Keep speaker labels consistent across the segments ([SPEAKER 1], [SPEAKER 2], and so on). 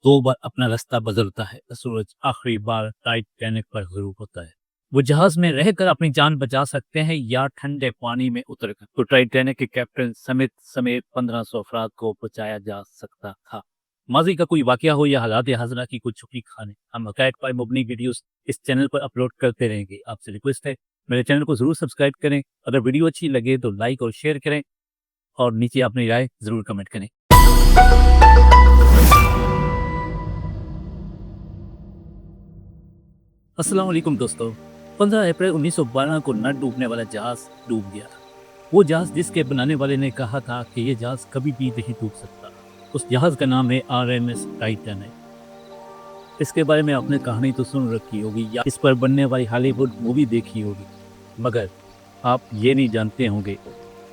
[SPEAKER 1] दो बार अपना रास्ता बदलता है। सूरज आखिरी बार टाइटैनिक पर गुरूब होता है। वो जहाज में रहकर अपनी जान बचा सकते हैं या ठंडे पानी में उतरकर। तो टाइटैनिक के कैप्टन समेत 1500 अफराद को बचाया जा सकता था। माजी का कोई वाकया हो या हालात हाजरा की कोई छुपी कहानी, हम हकायक पर मबनी वीडियोस इस चैनल पर अपलोड करते रहेंगे। आपसे रिक्वेस्ट है मेरे चैनल को जरूर सब्सक्राइब करें। अगर वीडियो अच्छी लगे तो लाइक और शेयर करें और नीचे अपनी राय जरूर कमेंट करें। अस्सलाम वालेकुम दोस्तों, 15 अप्रैल 1912 को न डूबने वाला जहाज डूब गया था। वो जहाज जिसके बनाने वाले ने कहा था कि ये जहाज कभी भी नहीं डूब सकता। उस जहाज का नाम है RMS टाइटैनिक। इसके बारे में आपने कहानी तो सुन रखी होगी या इस पर बनने वाली हॉलीवुड मूवी देखी होगी, मगर आप ये नहीं जानते होंगे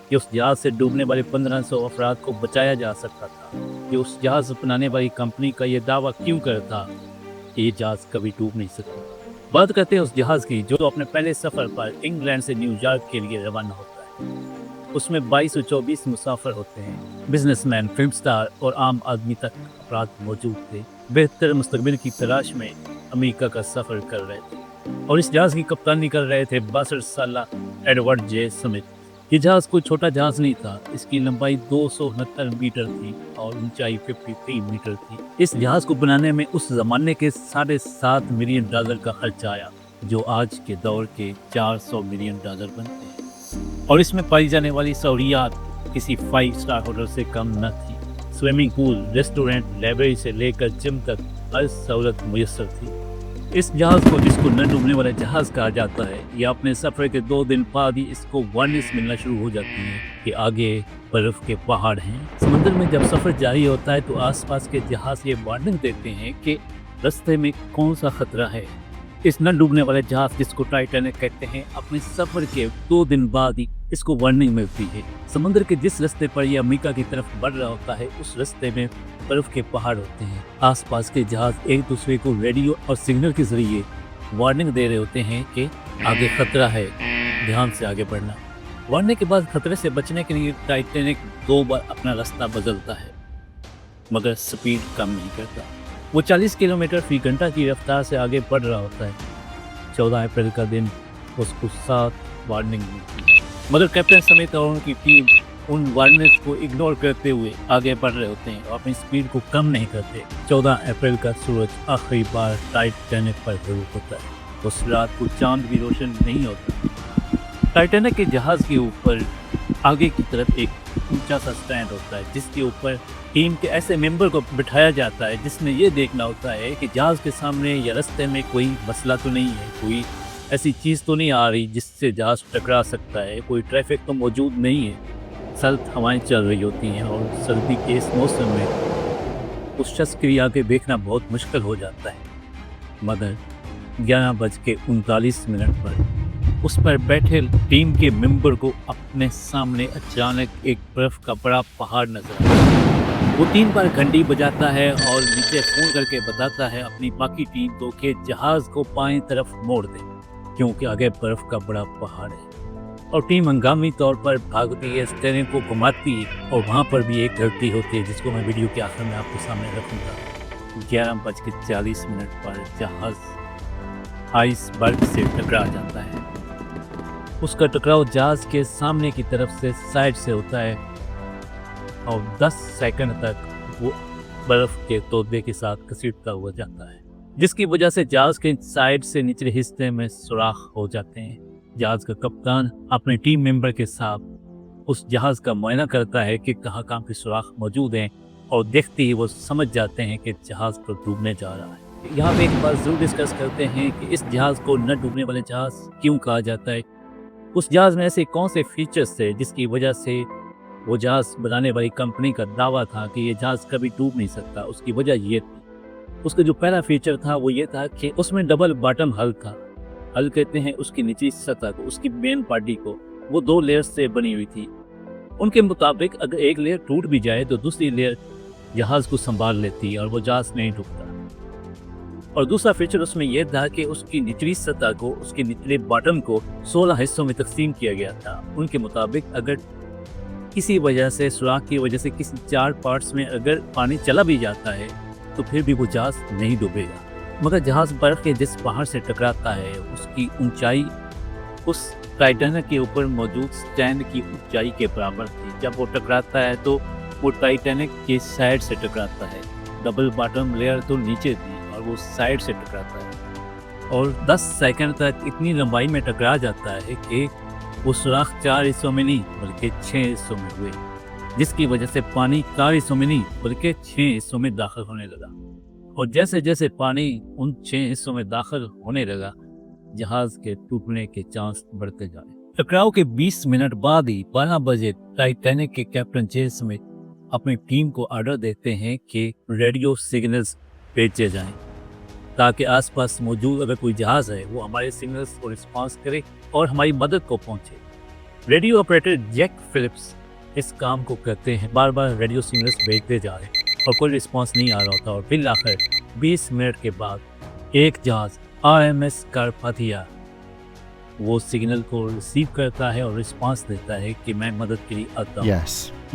[SPEAKER 1] कि उस जहाज से डूबने वाले 1500 अफराद को बचाया जा सकता था। कि उस जहाज बनाने वाली कंपनी का ये दावा क्यों करता कि ये जहाज कभी डूब नहीं सकता। बात करते हैं उस जहाज की जो अपने पहले सफर पर इंग्लैंड से न्यूयॉर्क के लिए रवाना होता है। उसमें 22 से 24 मुसाफिर होते हैं। बिजनेसमैन, फिल्म स्टार और आम आदमी तक अफराद मौजूद थे। बेहतर मुस्तकबिल की तलाश में अमेरिका का सफर कर रहे थे और इस जहाज की कप्तानी कर रहे थे 62 साल एडवर्ड जे स्मिथ। ये जहाज कोई छोटा जहाज नहीं था। इसकी लंबाई 269 मीटर थी और ऊंचाई 53 मीटर थी। इस जहाज को बनाने में उस जमाने के $7.5 मिलियन का खर्च आया, जो आज के दौर के $400 मिलियन बनते हैं। और इसमें पाई जाने वाली सहूलियात किसी 5 स्टार होटल से कम न थी। स्विमिंग पूल, रेस्टोरेंट, लाइब्रेरी से लेकर जिम तक हर सहूलत मुयस्सर थी। इस जहाज को, जिसको न डूबने वाला जहाज कहा जाता है, या अपने सफर के 2 दिन बाद ही इसको वार्निंग्स मिलना शुरू हो जाती हैं कि आगे बर्फ के पहाड़ हैं। समंदर में जब सफर जारी होता है तो आसपास के जहाज ये वार्निंग देते हैं कि रास्ते में कौन सा खतरा है। इस न डूबने वाले जहाज, जिसको टाइटैनिक कहते हैं, अपने सफर के 2 दिन बाद ही इसको वार्निंग मिलती है। समुद्र के जिस रास्ते पर यह अमेरिका की तरफ बढ़ रहा होता है, उस रास्ते में बर्फ के पहाड़ होते हैं। आसपास के जहाज एक दूसरे को रेडियो और सिग्नल के जरिए वार्निंग दे रहे होते हैं कि आगे खतरा है, ध्यान से आगे बढ़ना। वार्निंग के बाद खतरे से बचने के लिए टाइटैनिक 2 बार अपना रास्ता बदलता है, मगर स्पीड कम नहीं करता। वो 40 किलोमीटर फी घंटा की रफ्तार से आगे बढ़ रहा होता है। 14 अप्रैल का दिन उसको 7 वार्निंग मिलती है, मगर कैप्टन समेत और उनकी टीम उन वार्निंग्स को इग्नोर करते हुए आगे बढ़ रहे होते हैं और अपनी स्पीड को कम नहीं करते। 14 अप्रैल का सूरज आखिरी बार टाइटैनिक पर गुरूब होता है। उस रात को चांद भी रोशन नहीं होता। टाइटैनिक के जहाज के ऊपर आगे की तरफ एक ऊंचा सा स्टैंड होता है, जिसके ऊपर टीम के ऐसे मेंबर को बिठाया जाता है जिसने ये देखना होता है कि जहाज के सामने या रास्ते में कोई मसला तो नहीं है, कोई ऐसी चीज़ तो नहीं आ रही जिससे जहाज टकरा सकता है, कोई ट्रैफिक तो मौजूद नहीं है। सर्द हवाएं चल रही होती हैं और सर्दी के इस मौसम में उस शख्स की आगे देखना बहुत मुश्किल हो जाता है। मगर 11:39 पर उस पर बैठे टीम के मेंबर को अपने सामने अचानक एक बर्फ का बड़ा पहाड़ नजर आता है। वो 3 बार घंटी बजाता है और नीचे फोन करके बताता है अपनी बाकी टीम को कि जहाज को बाएं तरफ मोड़ दे, क्योंकि आगे बर्फ का बड़ा पहाड़ है। और टीम हंगामी तौर पर भागती है, स्टीयरिंग को घुमाती है और वहाँ पर भी एक गलती होती है जिसको मैं वीडियो के आखिर में आपके सामने रखूँगा। 11:40 पर जहाज आइसबर्ग से टकरा जाता है। उसका टकराव जहाज के सामने की तरफ से साइड से होता है और 10 सेकंड तक वो बर्फ के तोदे के साथ घसीटता हुआ जाता है, जिसकी वजह से जहाज के साइड से निचले हिस्से में सुराख हो जाते हैं। जहाज का कप्तान अपने टीम मेंबर के साथ उस जहाज का मुआयना करता है कि कहाँ कहाँ पे सुराख मौजूद हैं और देखते ही वो समझ जाते हैं कि जहाज तो डूबने जा रहा है। यहाँ पे एक बात जरूर डिस्कस करते हैं कि इस जहाज को न डूबने वाले जहाज क्यों कहा जाता है। उस जहाज में ऐसे कौन से फीचर्स थे जिसकी वजह से वो जहाज बनाने वाली कंपनी का दावा था कि ये जहाज कभी डूब नहीं सकता। उसकी वजह ये थी, उसका जो पहला फीचर था वो ये था कि उसमें डबल बॉटम हल था। हल कहते हैं उसकी निचली सतह को, उसकी मेन पार्टी को। वो 2 लेयर्स से बनी हुई थी। उनके मुताबिक अगर एक लेयर टूट भी जाए तो दूसरी लेयर जहाज को संभाल लेती और वो जहाज नहीं डूबता। और दूसरा फीचर उसमें यह था कि उसकी निचली सतह को, उसके निचले बॉटम को 16 हिस्सों में तकसीम किया गया था। उनके मुताबिक अगर किसी वजह से, सुराख की वजह से किसी 4 पार्ट्स में अगर पानी चला भी जाता है तो फिर भी वो जहाज नहीं डूबेगा। मगर जहाज बर्फ के जिस पहाड़ से टकराता है उसकी ऊंचाई उस टाइटैनिक के ऊपर मौजूद स्टैंड की ऊंचाई के बराबर थी। जब वो टकराता है तो वो टाइटैनिक के साइड से टकराता है। डबल बॉटम लेयर तो नीचे थी और वो साइड से टकराता है और 10 सेकंड तक इतनी लंबाई में टकरा जाता है कि वो सुराख 4 हिस्सों में नहीं बल्कि 6 हिस्सों में हुए, जिसकी वजह से पानी 4 हिस्सों में नहीं बल्कि 6 हिस्सों में दाखिल होने लगा। और जैसे जैसे पानी उन 6 हिस्सों में दाखिल होने लगा, जहाज के टूटने के चांस बढ़ते जाए। टकराव के 20 मिनट बाद ही 12 बजे टाइटैनिक के कैप्टन जेम्स स्मिथ अपनी टीम को ऑर्डर देते हैं कि रेडियो सिग्नल्स भेजे जाएं ताकि आसपास मौजूद अगर कोई जहाज है वो हमारे सिग्नल्स को रिस्पॉन्स करे और हमारी मदद को पहुंचे। रेडियो ऑपरेटर जैक फिलिप्स इस काम को करते हैं, बार बार रेडियो सिग्नल्स भेजते जा रहे और कोई रिस्पॉन्स नहीं आ रहा होता। और फिर आखिर 20 मिनट के बाद एक जहाज RMS कारपाथिया वो सिग्नल को रिसीव करता है और रिस्पांस देता है कि मैं मदद के लिए आता हूँ।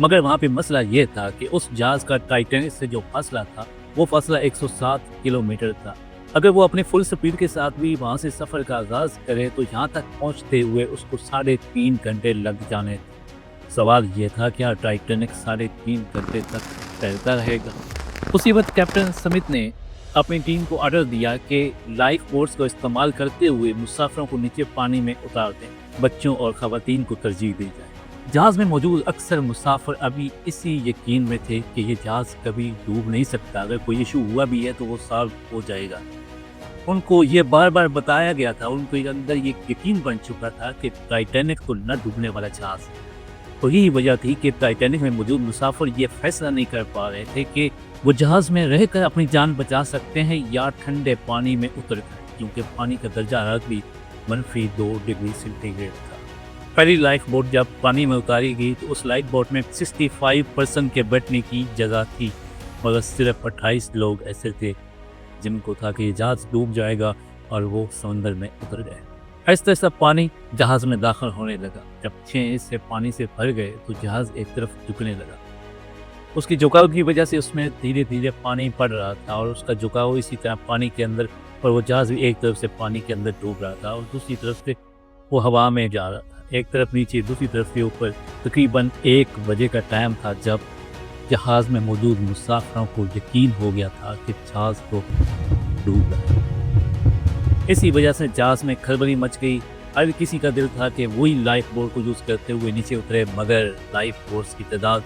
[SPEAKER 1] मगर वहाँ पे मसला ये था कि उस जहाज का टाइटैनिक से जो फासला था वो फासला 107 किलोमीटर था। अगर वो अपने फुल स्पीड के साथ भी वहाँ से सफ़र का आगाज़ करे तो यहाँ तक पहुँचते हुए उसको 3.5 घंटे लग जाने थे। सवाल ये था क्या टाइटैनिक 3.5 घंटे तक तैरता रहेगा? उसी वक्त कैप्टन स्मिथ ने अपनी टीम को ऑर्डर दिया कि लाइफ बोट्स को इस्तेमाल करते हुए मुसाफिरों को नीचे पानी में उतार दें, बच्चों और खवातीन को तरजीह दी जाए। जहाज में मौजूद अक्सर मुसाफिर अभी इसी यकीन में थे कि ये जहाज कभी डूब नहीं सकता, अगर कोई इशू हुआ भी है तो वो सॉल्व हो जाएगा। उनको ये बार बार बताया गया था, उनके अंदर ये यकीन बन चुका था कि टाइटैनिक तो न डूबने वाला जहाज है। तो यही वजह थी कि टाइटैनिक में मौजूद मुसाफिर ये फैसला नहीं कर पा रहे थे कि वो जहाज में रहकर अपनी जान बचा सकते हैं या ठंडे पानी में उतर कर, क्योंकि पानी का दर्जा हरारत भी -2 डिग्री सेंटीग्रेड था। पहली लाइफ बोट जब पानी में उतारी गई तो उस लाइफ बोट में 65% के बैठने की जगह थी, मगर सिर्फ 28 लोग ऐसे थे जिनको था कि जहाज डूब जाएगा और वो समंदर में उतर गए। ऐसा ऐसा पानी जहाज में दाखिल होने लगा। जब 6 हिस्से पानी से भर गए तो जहाज एक तरफ झुकने लगा। उसकी झुकाव की वजह से उसमें धीरे धीरे पानी पड़ रहा था और उसका झुकाव इसी तरह पानी के अंदर, और वो जहाज भी एक तरफ से पानी के अंदर डूब रहा था और दूसरी तरफ से वो हवा में जा रहा था, एक तरफ नीचे दूसरी तरफ के ऊपर। तकरीबन 1 बजे का टाइम था जब जहाज में मौजूद मुसाफिरों को यकीन हो गया था कि जहाज तो डूब रहा है। इसी वजह से जहाज में खलबली मच गई। हर किसी का दिल था कि वही लाइफ बोट को यूज़ करते हुए नीचे उतरे, मगर लाइफ बोट्स की तादाद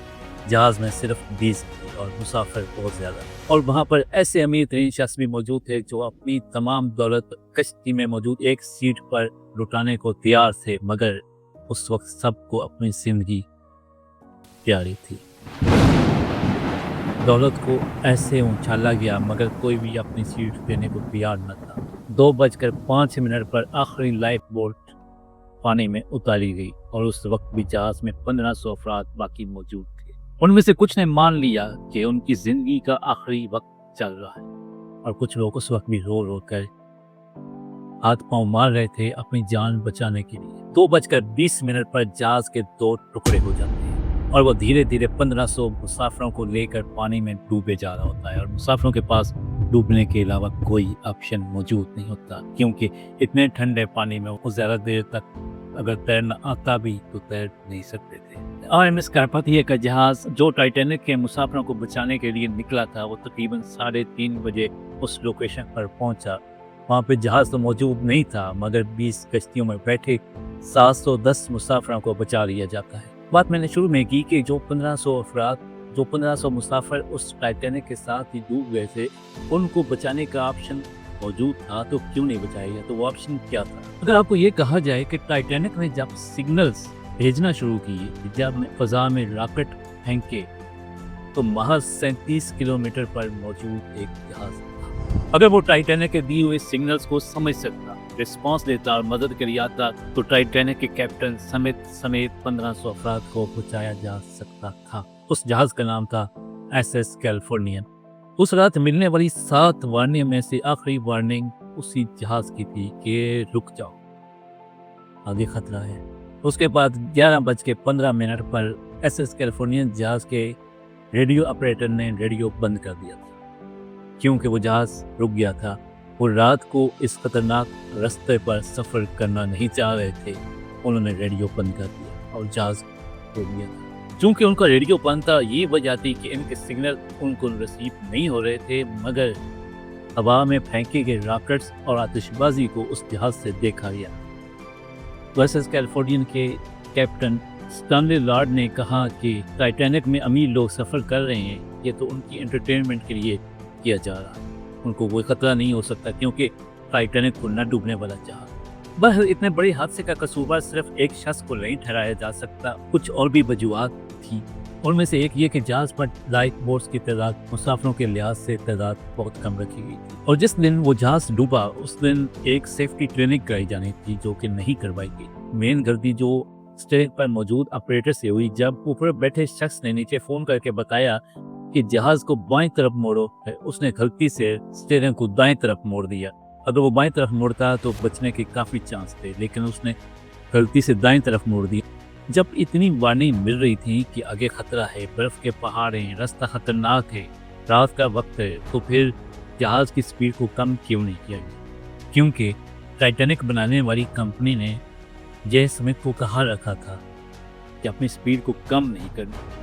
[SPEAKER 1] जहाज में सिर्फ 20 थी और मुसाफिर बहुत ज़्यादा। और वहाँ पर ऐसे अमीर तरीन शख्स भी मौजूद थे जो अपनी तमाम दौलत कश्ती में मौजूद एक सीट पर लुटाने को तैयार थे, मगर उस वक्त सबको अपनी ज़िंदगी प्यारी थी। दौलत को ऐसे उछाला गया मगर कोई भी अपनी सीट देने को तैयार न था। 2:05 पर आखिरी लाइफ बोट पानी में उतारी गई और उस वक्त भी जहाज में 1500 अफराद बाकी मौजूद थे। उनमें से कुछ ने मान लिया कि उनकी जिंदगी का आखिरी वक्त चल रहा है और कुछ लोग उस वक्त भी रो रो कर हाथ पांव मार रहे थे अपनी जान बचाने के लिए। 2:20 पर जहाज के 2 टुकड़े हो जाते हैं और वो धीरे धीरे 1500 मुसाफिरों को लेकर पानी में डूबे जा रहा होता है और मुसाफिरों के पास डूबने के अलावा कोई ऑप्शन मौजूद नहीं होता, क्योंकि इतने ठंडे पानी में वो ज़्यादा देर तक अगर तैरना आता भी तो तैर नहीं सकते थे। RMS कारपाथिया का जहाज़ जो टाइटैनिक के मुसाफिरों को बचाने के लिए निकला था वो तकरीबन 3:30 बजे उस लोकेशन पर पहुंचा। वहाँ पे जहाज़ तो मौजूद नहीं था, मगर 20 कश्तियों में बैठे 710 मुसाफिरों को बचा लिया जाता है। बात मैंने शुरू में की कि जो 1500 मुसाफिर उस टाइटैनिक के साथ ही डूब गए थे, उनको बचाने का ऑप्शन मौजूद था, तो क्यों नहीं बचाया गया? तो वो ऑप्शन क्या था? अगर आपको ये कहा जाए कि टाइटैनिक ने जब सिग्नल्स भेजना शुरू किए, जब फ़ज़ा में रॉकेट फेंके, तो महज 37 किलोमीटर पर मौजूद एक जहाज़ था। अगर वो टाइटैनिक के दिए हुए सिग्नल्स को समझ सकता, रिस्पॉन्स देता और मदद के लिए आता, तो टाइटैनिक के कैप्टन समेत 1500 अफराद को बचाया जा सकता था। उस जहाज का नाम था SS कैलिफोर्नियन। उस रात मिलने वाली 7 वार्निंग में से आखिरी वार्निंग उसी जहाज की थी कि रुक जाओ, आगे खतरा है। उसके बाद 11:15 पर SS कैलिफोर्नियन जहाज के रेडियो ऑपरेटर ने रेडियो बंद कर दिया था। क्योंकि वो जहाज़ रुक गया था। वो रात को इस खतरनाक रास्ते पर सफ़र करना नहीं चाह रहे थे। उन्होंने रेडियो बंद कर दिया और जहाज़ रुक गया था। चूँकि उनका रेडियो बंद था, ये वजह थी कि इनके सिग्नल उनको रिसीव नहीं हो रहे थे, मगर हवा में फेंके गए रॉकेट्स और आतिशबाजी को उस जहाज़ से देखा गया। यूएसएस कैलिफोर्निया के कैप्टन स्टैनली लॉर्ड ने कहा कि टाइटैनिक में अमीर लोग सफ़र कर रहे हैं, ये तो उनकी एंटरटेनमेंट के लिए किया जा रहा है। उनको कोई ख़तरा नहीं हो सकता क्योंकि टाइटैनिक को न डूबने वाला जहाज़। बहर इतने बड़े हादसे का कसूरवार सिर्फ एक शख्स को नहीं ठहराया जा सकता, कुछ और भी वजूहात थी। उनमें से एक ये कि जहाज़ पर लाइफ बोट्स की तादाद मुसाफिरों के लिहाज से तादाद बहुत कम रखी गई थी और जिस दिन वो जहाज़ डूबा उस दिन एक सेफ्टी ट्रेनिंग कराई जानी थी जो कि नहीं करवाई गई। मेन गलती जो स्टेरिंग पर मौजूद ऑपरेटर से हुई जब ऊपर बैठे शख्स ने नीचे फ़ोन करके बताया कि जहाज़ को बाएं तरफ मोड़ो, उसने गलती से स्टेरिंग को दाएं तरफ मोड़ दिया। अगर वो बाएं तरफ मोड़ता तो बचने के काफ़ी चांस थे, लेकिन उसने गलती से दाएं तरफ मोड़ दिया। जब इतनी वार्निंग मिल रही थी कि आगे खतरा है, बर्फ़ के पहाड़ हैं, रास्ता खतरनाक है, रात का वक्त है, तो फिर जहाज़ की स्पीड को कम क्यों नहीं किया गया? क्योंकि टाइटैनिक बनाने वाली कंपनी ने जे स्मिथ को कहा रखा था कि अपनी स्पीड को कम नहीं करनी।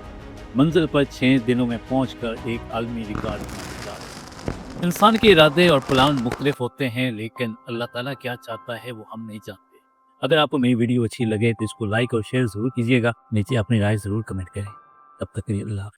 [SPEAKER 1] मंजिल पर 6 दिनों में पहुंचकर एक आलमी रिकॉर्ड बनाया। इंसान के इरादे और प्लान मुख्तलिफ होते हैं, लेकिन अल्लाह ताला क्या चाहता है वो हम नहीं जानते। अगर आपको मेरी वीडियो अच्छी लगे तो इसको लाइक और शेयर ज़रूर कीजिएगा। नीचे अपनी राय ज़रूर कमेंट करें। तब तक के लिए अल्लाह हाफ़िज़।